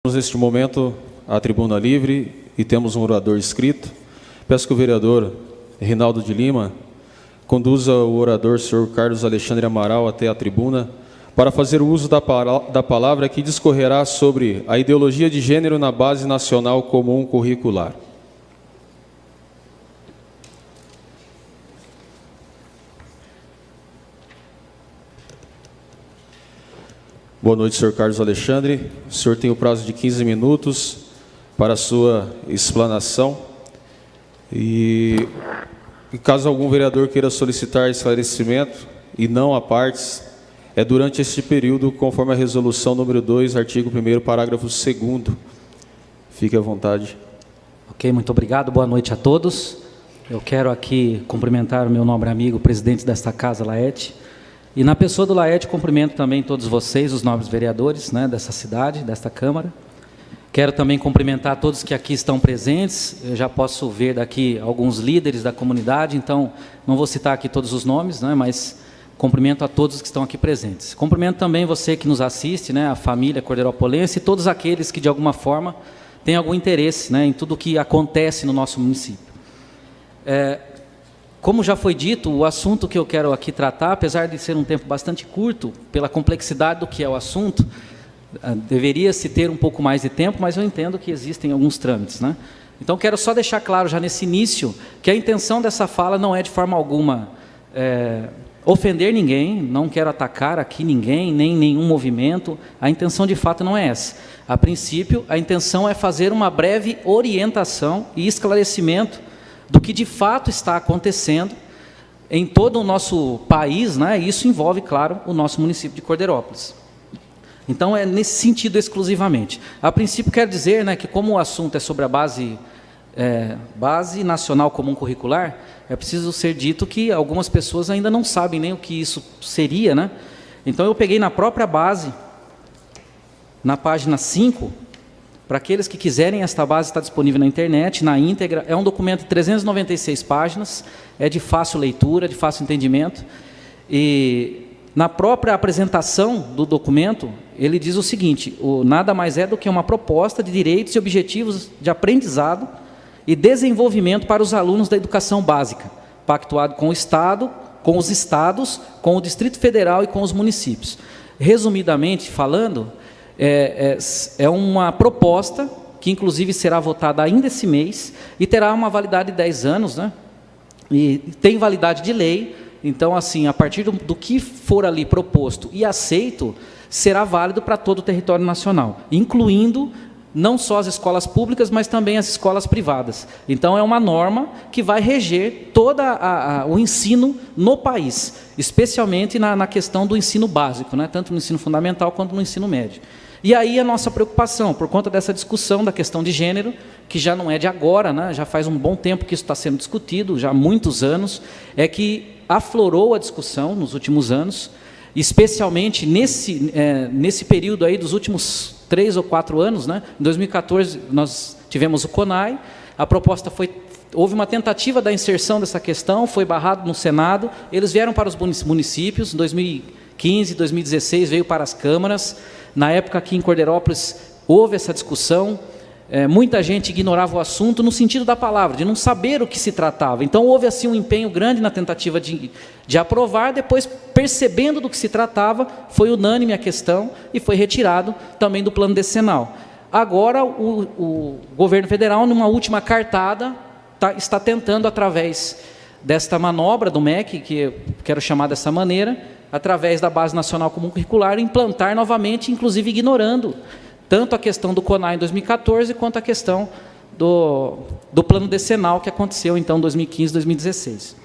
Neste momento, a tribuna livre e temos um orador inscrito. Peço que o vereador Rinaldo de Lima conduza o orador, senhor Carlos Alexandre Amaral, até a tribuna para fazer o uso da palavra que discorrerá sobre a ideologia de gênero na Base Nacional Comum Curricular. Boa noite, senhor Carlos Alexandre. O senhor tem o prazo de 15 minutos para a sua explanação. E caso algum vereador queira solicitar esclarecimento e não a partes, é durante este período, conforme a resolução número 2, artigo 1º, parágrafo 2º. Fique à vontade. Ok, muito obrigado. Boa noite a todos. Eu quero aqui cumprimentar o meu nobre amigo, presidente desta casa, Laete. E na pessoa do Laete, cumprimento também todos vocês, os nobres vereadores, dessa cidade, desta Câmara. Quero também cumprimentar todos que aqui estão presentes. Eu já posso ver daqui alguns líderes da comunidade, então não vou citar aqui todos os nomes, mas cumprimento a todos que estão aqui presentes. Cumprimento também você que nos assiste, a família cordeirópolense e todos aqueles que de alguma forma têm algum interesse em tudo o que acontece no nosso município. Como já foi dito, o assunto que eu quero aqui tratar, apesar de ser um tempo bastante curto, pela complexidade do que é o assunto, deveria-se ter um pouco mais de tempo, mas eu entendo que existem alguns trâmites. Então, quero só deixar claro já nesse início que a intenção dessa fala não é de forma alguma ofender ninguém, não quero atacar aqui ninguém, nem nenhum movimento, a intenção de fato não é essa. A princípio, a intenção é fazer uma breve orientação e esclarecimento do que de fato está acontecendo em todo o nosso país, e isso envolve, claro, o nosso município de Cordeirópolis. Então, é nesse sentido exclusivamente. A princípio, quero dizer que como o assunto é sobre a Base Nacional Comum Curricular, é preciso ser dito que algumas pessoas ainda não sabem nem o que isso seria. Então, eu peguei na própria base, na página 5, para aqueles que quiserem, esta base está disponível na internet, na íntegra. É um documento de 396 páginas, é de fácil leitura, de fácil entendimento. E na própria apresentação do documento, ele diz o seguinte: nada mais é do que uma proposta de direitos e objetivos de aprendizado e desenvolvimento para os alunos da educação básica, pactuado com o Estado, com os estados, com o Distrito Federal e com os municípios. Resumidamente falando, é uma proposta que inclusive será votada ainda esse mês e terá uma validade de 10 anos, e tem validade de lei. Então, assim, a partir do que for ali proposto e aceito, será válido para todo o território nacional, incluindo não só as escolas públicas, mas também as escolas privadas. Então, é uma norma que vai reger todo o ensino no país, especialmente na questão do ensino básico, tanto no ensino fundamental quanto no ensino médio. E aí a nossa preocupação, por conta dessa discussão da questão de gênero, que já não é de agora, já faz um bom tempo que isso está sendo discutido, já há muitos anos, é que aflorou a discussão nos últimos anos, especialmente nesse período aí dos últimos 3 ou 4 anos. Em 2014 nós tivemos o CONAI, a proposta houve uma tentativa da inserção dessa questão, foi barrado no Senado, eles vieram para os municípios, em 2015, 2016 veio para as câmaras. Na época aqui em Cordeirópolis houve essa discussão, muita gente ignorava o assunto no sentido da palavra, de não saber o que se tratava. Então houve assim um empenho grande na tentativa de aprovar, depois percebendo do que se tratava, foi unânime a questão e foi retirado também do plano decenal. Agora o governo federal, numa última cartada, está tentando, através desta manobra do MEC, que eu quero chamar dessa maneira, através da Base Nacional Comum Curricular, implantar novamente, inclusive ignorando tanto a questão do CONAI em 2014, quanto a questão do plano decenal que aconteceu então em 2015, 2016.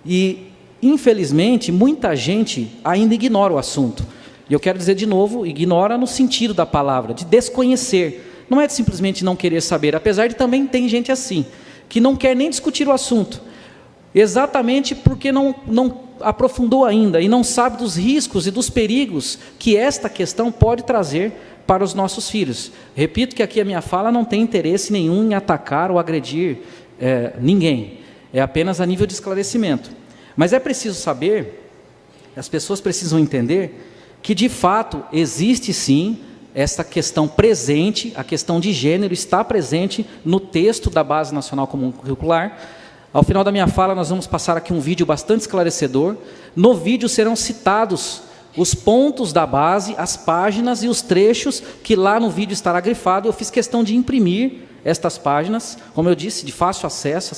E, infelizmente, muita gente ainda ignora o assunto. E eu quero dizer de novo, ignora no sentido da palavra, de desconhecer. Não é de simplesmente não querer saber, apesar de também tem gente assim, que não quer nem discutir o assunto, exatamente porque não aprofundou ainda e não sabe dos riscos e dos perigos que esta questão pode trazer para os nossos filhos. Repito que aqui a minha fala não tem interesse nenhum em atacar ou agredir ninguém, é apenas a nível de esclarecimento. Mas é preciso saber, as pessoas precisam entender que de fato existe sim essa questão presente, a questão de gênero está presente no texto da Base Nacional Comum Curricular. Ao final da minha fala, nós vamos passar aqui um vídeo bastante esclarecedor. No vídeo serão citados os pontos da base, as páginas e os trechos que lá no vídeo estará grifado. Eu fiz questão de imprimir estas páginas, como eu disse, de fácil acesso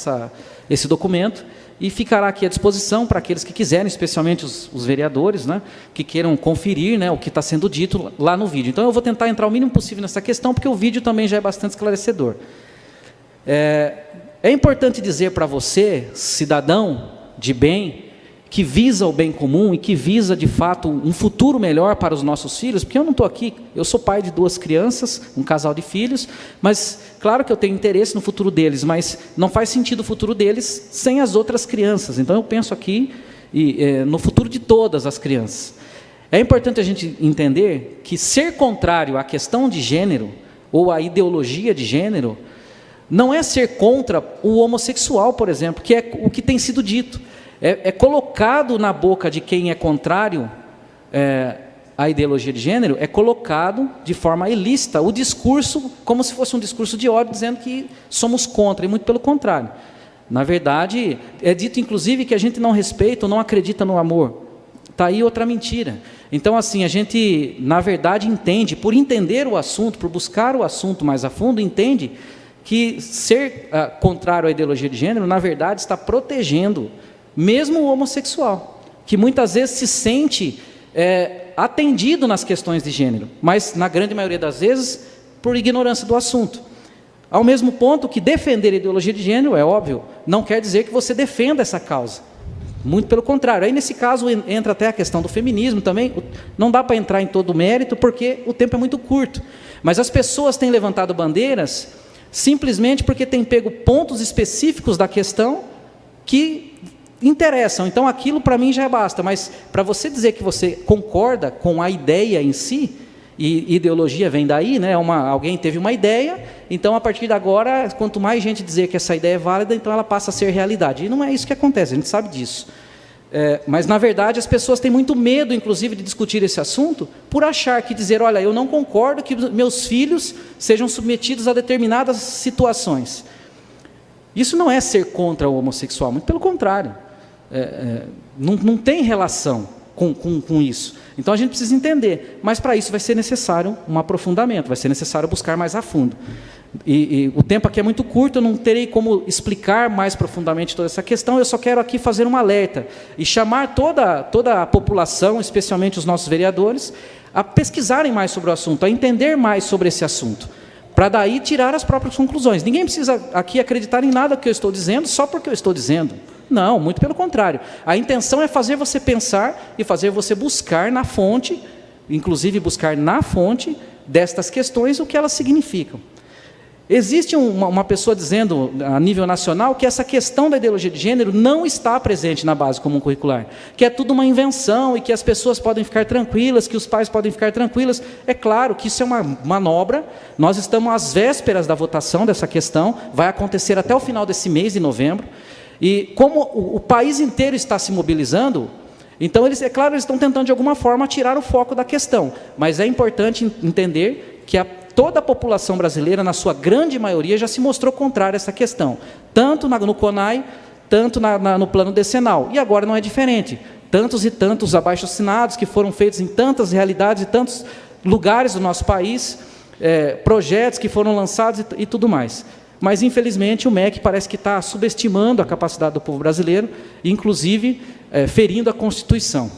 esse documento, e ficará aqui à disposição para aqueles que quiserem, especialmente os vereadores, né, que queiram conferir, né, o que está sendo dito lá no vídeo. Então eu vou tentar entrar o mínimo possível nessa questão, porque o vídeo também já é bastante esclarecedor. É importante dizer para você, cidadão de bem, que visa o bem comum e que visa, de fato, um futuro melhor para os nossos filhos, porque eu não estou aqui, eu sou pai de 2 crianças, um casal de filhos, mas claro que eu tenho interesse no futuro deles, mas não faz sentido o futuro deles sem as outras crianças. Então eu penso aqui no futuro de todas as crianças. É importante a gente entender que ser contrário à questão de gênero, ou à ideologia de gênero, não é ser contra o homossexual, por exemplo, que é o que tem sido dito. É colocado na boca de quem é contrário à ideologia de gênero, é colocado de forma ilícita o discurso, como se fosse um discurso de ódio, dizendo que somos contra, e muito pelo contrário. Na verdade, é dito inclusive que a gente não respeita ou não acredita no amor. Está aí outra mentira. Então, assim, a gente, na verdade, entende, por entender o assunto, por buscar o assunto mais a fundo, entende que ser contrário à ideologia de gênero, na verdade, está protegendo mesmo o homossexual, que muitas vezes se sente atendido nas questões de gênero, mas na grande maioria das vezes por ignorância do assunto. Ao mesmo ponto que defender a ideologia de gênero, é óbvio, não quer dizer que você defenda essa causa. Muito pelo contrário. Aí nesse caso entra até a questão do feminismo também. Não dá para entrar em todo o mérito porque o tempo é muito curto. Mas as pessoas têm levantado bandeiras simplesmente porque têm pego pontos específicos da questão que interessam. Então aquilo para mim já basta, mas para você dizer que você concorda com a ideia em si, e ideologia vem daí, né? Alguém teve uma ideia, então a partir de agora, quanto mais gente dizer que essa ideia é válida, então ela passa a ser realidade. E não é isso que acontece, a gente sabe disso. Mas na verdade as pessoas têm muito medo, inclusive, de discutir esse assunto, por achar que dizer, olha, eu não concordo que meus filhos sejam submetidos a determinadas situações. Isso não é ser contra o homossexual, muito pelo contrário. Não tem relação com isso. Então a gente precisa entender, mas para isso vai ser necessário um aprofundamento, vai ser necessário buscar mais a fundo. E o tempo aqui é muito curto, eu não terei como explicar mais profundamente toda essa questão, eu só quero aqui fazer um alerta e chamar toda a população, especialmente os nossos vereadores, a pesquisarem mais sobre o assunto, a entender mais sobre esse assunto, para daí tirar as próprias conclusões. Ninguém precisa aqui acreditar em nada que eu estou dizendo, só porque eu estou dizendo. Não, muito pelo contrário. A intenção é fazer você pensar e fazer você buscar na fonte, inclusive buscar na fonte destas questões o que elas significam. Existe uma pessoa dizendo, a nível nacional, que essa questão da ideologia de gênero não está presente na base comum curricular, que é tudo uma invenção e que as pessoas podem ficar tranquilas, que os pais podem ficar tranquilas. É claro que isso é uma manobra, nós estamos às vésperas da votação dessa questão, vai acontecer até o final desse mês, de novembro, e como o país inteiro está se mobilizando, então eles estão tentando de alguma forma tirar o foco da questão, mas é importante entender que toda a população brasileira, na sua grande maioria, já se mostrou contrária a essa questão, tanto no CONAI, tanto no plano decenal, e agora não é diferente. Tantos e tantos abaixo-assinados que foram feitos em tantas realidades, em tantos lugares do nosso país, projetos que foram lançados e tudo mais. Mas, infelizmente, o MEC parece que está subestimando a capacidade do povo brasileiro, inclusive ferindo a Constituição.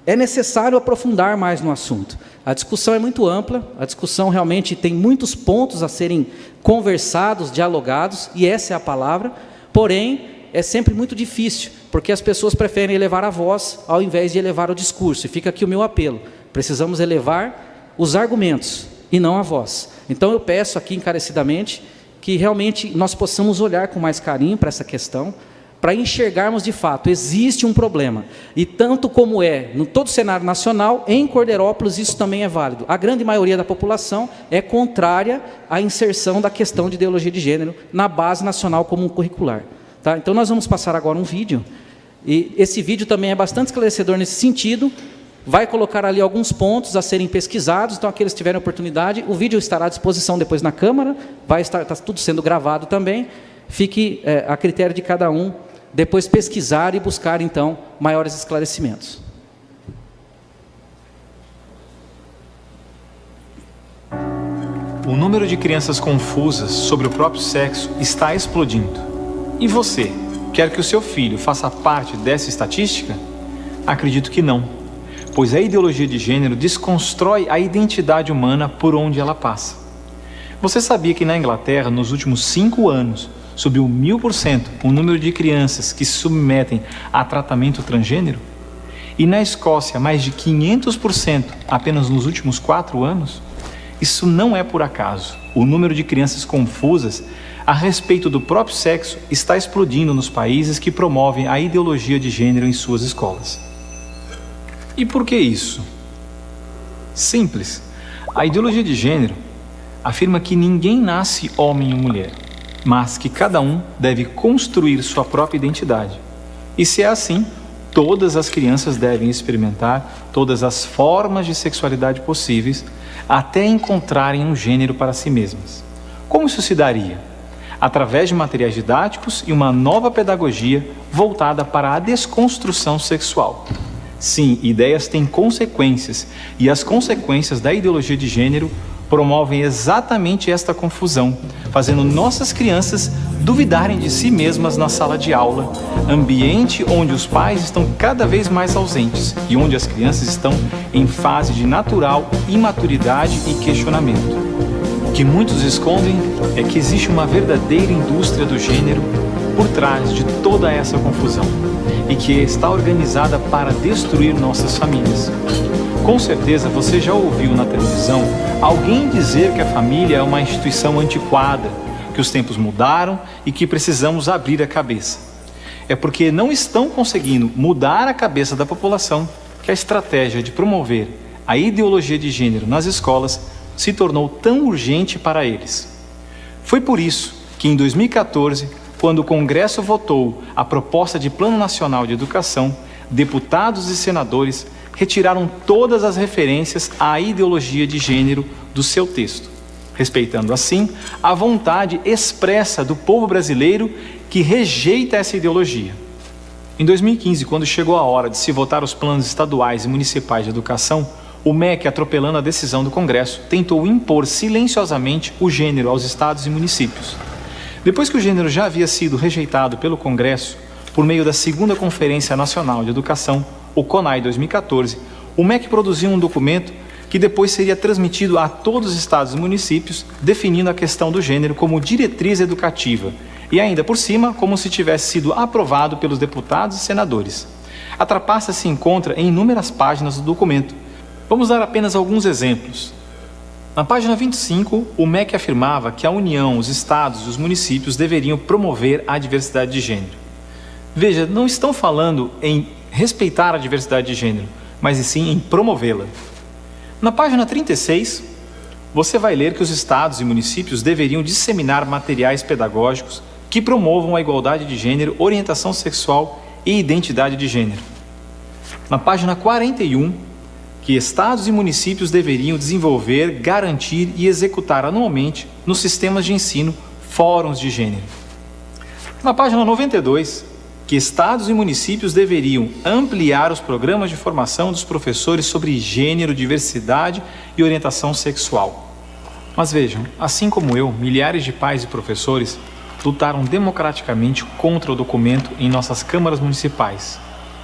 É necessário aprofundar mais no assunto. A discussão é muito ampla, a discussão realmente tem muitos pontos a serem conversados, dialogados, e essa é a palavra, porém, é sempre muito difícil, porque as pessoas preferem elevar a voz ao invés de elevar o discurso, e fica aqui o meu apelo, precisamos elevar os argumentos e não a voz. Então eu peço aqui encarecidamente que realmente nós possamos olhar com mais carinho para essa questão, para enxergarmos de fato, existe um problema, e tanto como no todo o cenário nacional, em Cordeirópolis isso também é válido. A grande maioria da população é contrária à inserção da questão de ideologia de gênero na base nacional comum curricular. Tá? Então nós vamos passar agora um vídeo, e esse vídeo também é bastante esclarecedor nesse sentido, vai colocar ali alguns pontos a serem pesquisados, então aqueles que tiverem oportunidade, o vídeo estará à disposição depois na Câmara, vai estar tudo sendo gravado também, fique a critério de cada um, depois pesquisar e buscar então maiores esclarecimentos. O número de crianças confusas sobre o próprio sexo está explodindo. E você, quer que o seu filho faça parte dessa estatística? Acredito que não, pois a ideologia de gênero desconstrói a identidade humana por onde ela passa. Você sabia que na Inglaterra, nos últimos 5 anos, subiu 1000% o número de crianças que se submetem a tratamento transgênero? E na Escócia, mais de 500% apenas nos últimos 4 anos? Isso não é por acaso. O número de crianças confusas a respeito do próprio sexo está explodindo nos países que promovem a ideologia de gênero em suas escolas. E por que isso? Simples. A ideologia de gênero afirma que ninguém nasce homem ou mulher, mas que cada um deve construir sua própria identidade. E se é assim, todas as crianças devem experimentar todas as formas de sexualidade possíveis até encontrarem um gênero para si mesmas. Como isso se daria? Através de materiais didáticos e uma nova pedagogia voltada para a desconstrução sexual. Sim, ideias têm consequências, e as consequências da ideologia de gênero promovem exatamente esta confusão, fazendo nossas crianças duvidarem de si mesmas na sala de aula, ambiente onde os pais estão cada vez mais ausentes e onde as crianças estão em fase de natural imaturidade e questionamento. O que muitos escondem é que existe uma verdadeira indústria do gênero por trás de toda essa confusão e que está organizada para destruir nossas famílias. Com certeza você já ouviu na televisão alguém dizer que a família é uma instituição antiquada, que os tempos mudaram e que precisamos abrir a cabeça. É porque não estão conseguindo mudar a cabeça da população que a estratégia de promover a ideologia de gênero nas escolas se tornou tão urgente para eles. Foi por isso que em 2014, quando o Congresso votou a proposta de Plano Nacional de Educação, deputados e senadores retiraram todas as referências à ideologia de gênero do seu texto, respeitando assim a vontade expressa do povo brasileiro que rejeita essa ideologia. Em 2015, quando chegou a hora de se votar os planos estaduais e municipais de educação, o MEC, atropelando a decisão do Congresso, tentou impor silenciosamente o gênero aos estados e municípios. Depois que o gênero já havia sido rejeitado pelo Congresso, por meio da Segunda Conferência Nacional de Educação, o CONAE 2014, o MEC produziu um documento que depois seria transmitido a todos os estados e municípios, definindo a questão do gênero como diretriz educativa e ainda por cima como se tivesse sido aprovado pelos deputados e senadores. A trapaça se encontra em inúmeras páginas do documento. Vamos dar apenas alguns exemplos. Na página 25, o MEC afirmava que a União, os estados e os municípios deveriam promover a diversidade de gênero. Veja, não estão falando em respeitar a diversidade de gênero, mas sim em promovê-la. Na página 36, você vai ler que os estados e municípios deveriam disseminar materiais pedagógicos que promovam a igualdade de gênero, orientação sexual e identidade de gênero. Na página 41, que estados e municípios deveriam desenvolver, garantir e executar anualmente nos sistemas de ensino fóruns de gênero. Na página 92, que estados e municípios deveriam ampliar os programas de formação dos professores sobre gênero, diversidade e orientação sexual. Mas vejam, assim como eu, milhares de pais e professores lutaram democraticamente contra o documento em nossas câmaras municipais.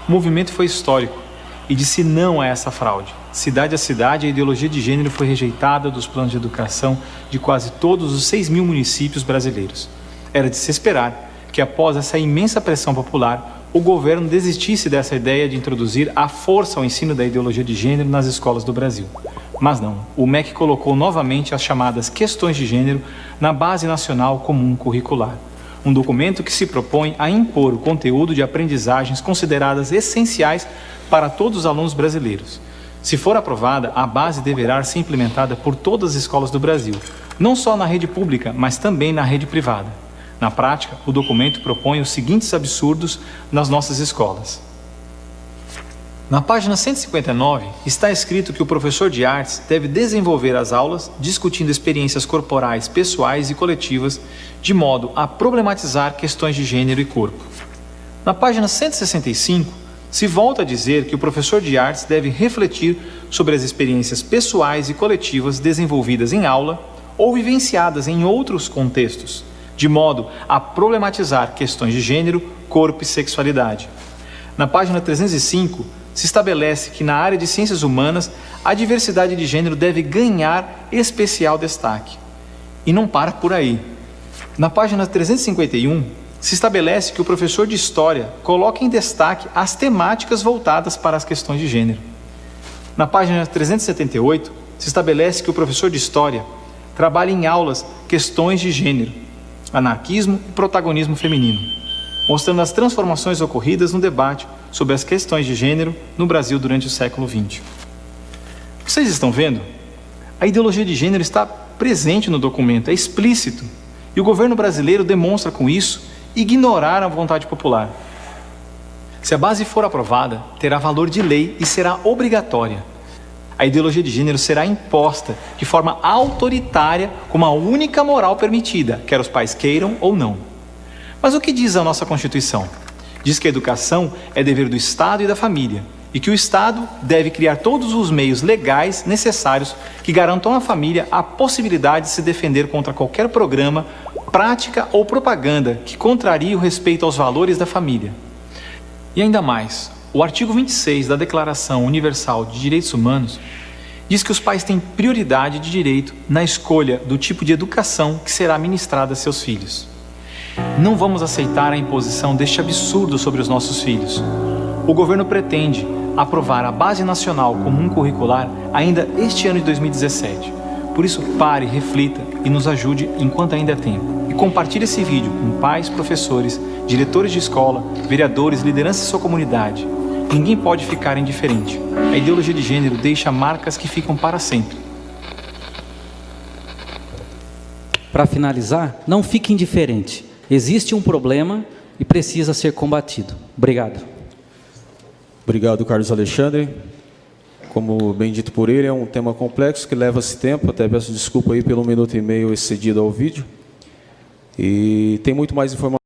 O movimento foi histórico e disse não a essa fraude. Cidade a cidade, a ideologia de gênero foi rejeitada dos planos de educação de quase todos os 6.000 municípios brasileiros. Era de se esperar que após essa imensa pressão popular, o governo desistisse dessa ideia de introduzir à força o ensino da ideologia de gênero nas escolas do Brasil. Mas não, o MEC colocou novamente as chamadas questões de gênero na Base Nacional Comum Curricular, um documento que se propõe a impor o conteúdo de aprendizagens consideradas essenciais para todos os alunos brasileiros. Se for aprovada, a base deverá ser implementada por todas as escolas do Brasil, não só na rede pública, mas também na rede privada. Na prática, o documento propõe os seguintes absurdos nas nossas escolas. Na página 159, está escrito que o professor de artes deve desenvolver as aulas discutindo experiências corporais, pessoais e coletivas, de modo a problematizar questões de gênero e corpo. Na página 165, se volta a dizer que o professor de artes deve refletir sobre as experiências pessoais e coletivas desenvolvidas em aula ou vivenciadas em outros contextos, de modo a problematizar questões de gênero, corpo e sexualidade. Na página 305, se estabelece que na área de ciências humanas a diversidade de gênero deve ganhar especial destaque. E não para por aí. Na página 351, se estabelece que o professor de História coloque em destaque as temáticas voltadas para as questões de gênero. Na página 378, se estabelece que o professor de História trabalhe em aulas questões de gênero, anarquismo e protagonismo feminino, mostrando as transformações ocorridas no debate sobre as questões de gênero no Brasil durante o século XX. Vocês estão vendo? A ideologia de gênero está presente no documento, é explícito, e o governo brasileiro demonstra com isso ignorar a vontade popular. Se a base for aprovada, terá valor de lei e será obrigatória. A ideologia de gênero será imposta de forma autoritária como a única moral permitida, quer os pais queiram ou não. Mas o que diz a nossa Constituição? Diz que a educação é dever do Estado e da família, e que o Estado deve criar todos os meios legais necessários que garantam à família a possibilidade de se defender contra qualquer programa, prática ou propaganda que contrarie o respeito aos valores da família. E ainda mais, o artigo 26 da Declaração Universal de Direitos Humanos diz que os pais têm prioridade de direito na escolha do tipo de educação que será ministrada a seus filhos. Não vamos aceitar a imposição deste absurdo sobre os nossos filhos. O governo pretende aprovar a Base Nacional Comum Curricular ainda este ano de 2017. Por isso, pare, reflita e nos ajude enquanto ainda é tempo. E compartilhe esse vídeo com pais, professores, diretores de escola, vereadores, lideranças de sua comunidade. Ninguém pode ficar indiferente. A ideologia de gênero deixa marcas que ficam para sempre. Para finalizar, não fique indiferente. Existe um problema e precisa ser combatido. Obrigado. Obrigado, Carlos Alexandre. Como bem dito por ele, é um tema complexo que leva-se tempo, até peço desculpa aí pelo 1 minuto e meio excedido ao vídeo. E tem muito mais informação.